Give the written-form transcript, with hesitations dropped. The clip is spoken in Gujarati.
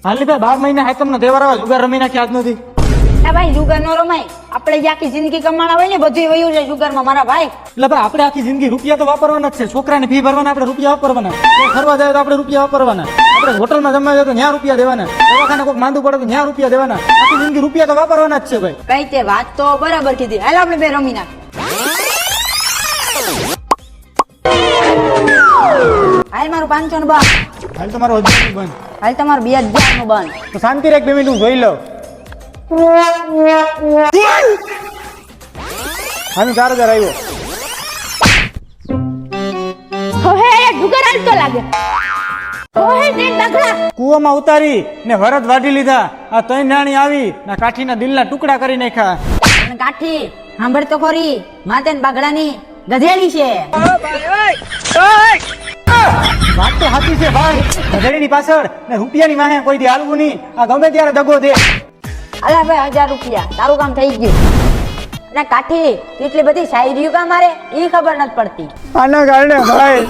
હાલી ભાઈ 12 મહિના હાતમનો તહેવાર આવે જુગાર રમી નાખી આજ નથી. એ ભાઈ જુગાર નો રમાય, આપણે જે આખી જિંદગી કમાણા હોય ને બધું વયું જાય જુગારમાં મારા ભાઈ. એટલે ભાઈ આપણે આખી જિંદગી રૂપિયા તો વાપરવાના જ છે. છોકરાને ફી ભરવાના, આપણે રૂપિયા વાપરવાના. ક્યાંય ફરવા જાય તો આપણે રૂપિયા વાપરવાના. આપણે હોટલમાં જમવા જાય તો ત્યાં રૂપિયા દેવાના. દવાખાને કોઈક માંદું પડે તો ત્યાં રૂપિયા દેવાના. આખી જિંદગી રૂપિયા તો વાપરવાના જ છે ભાઈ. કઈ તે વાત તો બરાબર કીધી. હાલ આપણે બે રમી નાખ. હાલ મારું 500 નું બંધ. હાલ તમારો હજી બંધ. હાલ તમારું 2000 નું બંધ. તો શાંતિ રાખ 2 મિનિટ હું જોઈ લઉં. હા 4000 આવ્યો. હવે જુગાર હાલતો લાગે. હવે તે ડગલા કૂવામાં ઉતારી ને વરદ વાઢી લીધા. આ 3 નાણી આવી ને કાઠીના દિલના ટુકડા કરી નાખ્યા. અને કાઠી સાંભળ તો ખરી, માતે ને બાગડાની ગધેડી છે. વાત તો સાચી છે ભાઈ. ગધેડીની પાછળ ને રૂપિયાની વાહે કોઈ દી હાલવું નહીં. આ ગમે ત્યારે દગો દે. અલા ભાઈ 1000 રૂપિયા તારું કામ થઈ ગયું. અને કાઠી એટલી બધી શાયરીઓ કા મારે એ ખબર નથી પડતી. આના કારણે ભાઈ